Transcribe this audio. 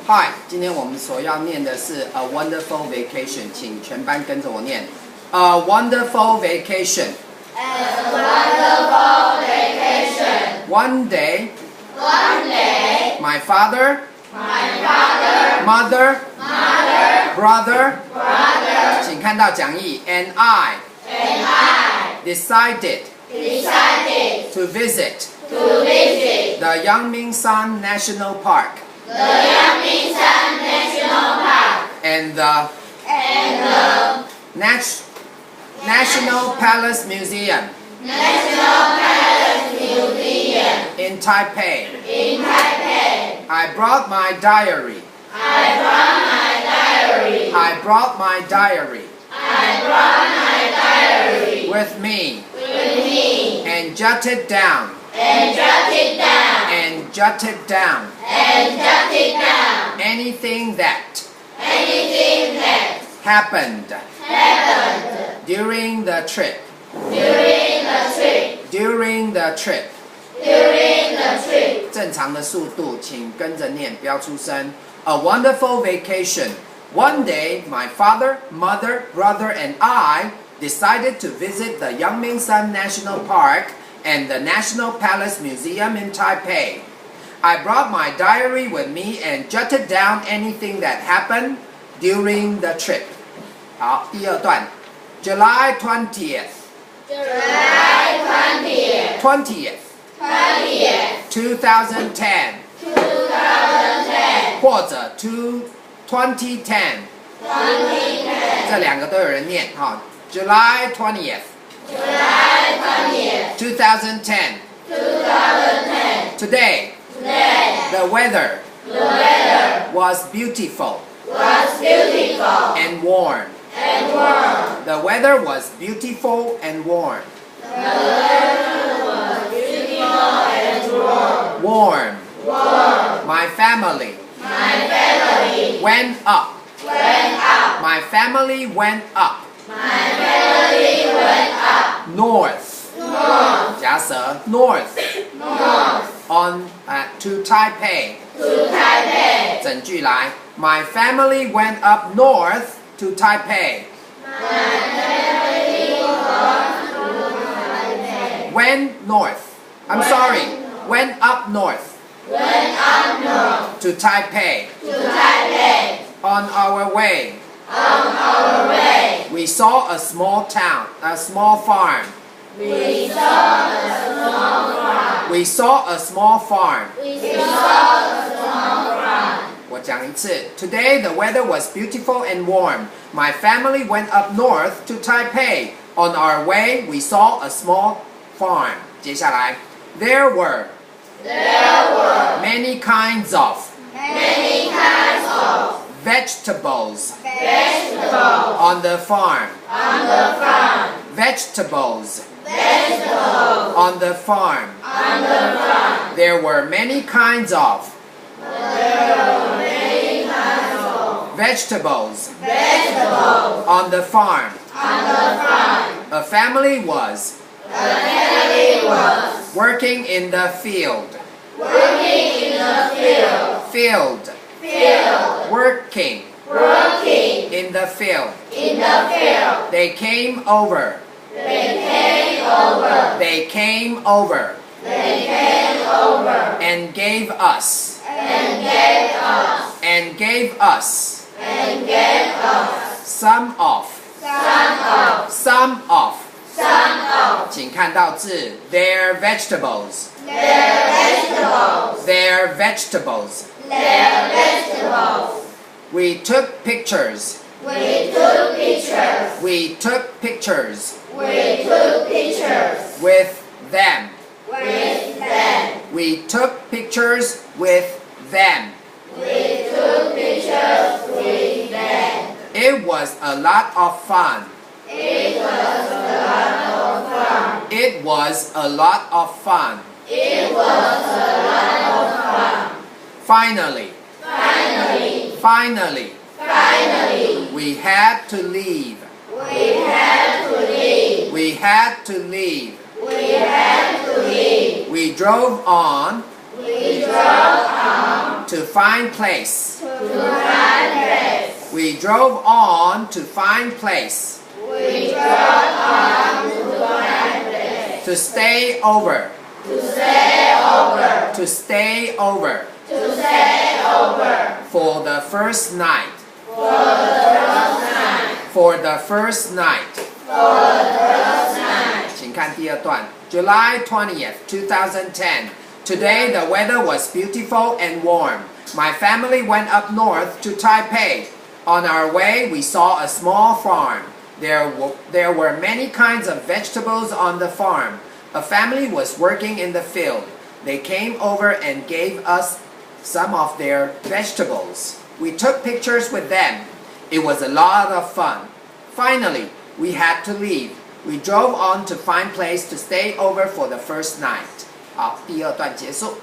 Hi， 今天我们所要念的是 A Wonderful Vacation， 请全班跟着我念 A Wonderful Vacation。 A wonderful vacation. One day, My father, mother, brother， brother, 请看到讲义 and I and I decided to visit visit the Yangmingshan National Park the Yangmingshan National Park and the National Palace Museum National Palace Museum in Taipei. in Taipei. I brought my diary. I brought my diary With me with me and jotted down and jotted down anything that anything that happened happened during the trip. during the trip. 正常的速度，请跟着念，不要出声。A wonderful vacation. One day, my father, mother, brother, and I decided to visit the Yangmingshan National Park and the National Palace Museum in Taipei. I brought my diary with me and jotted down anything that happened during the trip. 好，第二段 July 20th, July 20th, 2010 或者 2010 这两个都有人念哈 July 20th, 2010 Today, the weather was beautiful and warm. The weather was beautiful and warm. Warm. My family went up. My family went up. North. 夹舌 north. To Taipei. 整句来 My family went up north to Taipei. Went north. I'm sorry. Went up north to Taipei. On our way, we saw a small town, a small farm. We saw a small farm. 我讲一次 Today the weather was beautiful and warm. My family went up north to Taipei. On our way, we saw a small farm. 接下来 There were many kinds of vegetables on the farm. Vegetables on the farm. There were many kinds of vegetables on the farm. A family was working in the field. Field. Working in the field. They came over. And gave us some of 请看到字 their vegetables. We took pictures with them. We took pictures with them. It was a lot of fun. Finally, we had to leave. We drove on to find place. To find place. We drove on to find place. We drove on to find place. To stay over. To stay over. To stay over. To stay over. For the first night. For the first night. For the first night. For the first night. 请看第二段 July 20th, 2010. Today the weather was beautiful and warm. My family went up north to Taipei. On our way, we saw a small farm. There were many kinds of vegetables on the farm. A family was working in the field. They came over and gave us some of their vegetables. We took pictures with them. It was a lot of fun. Finally, we had to leave. We drove on to find place to stay over for the first night. 好，第二段结束。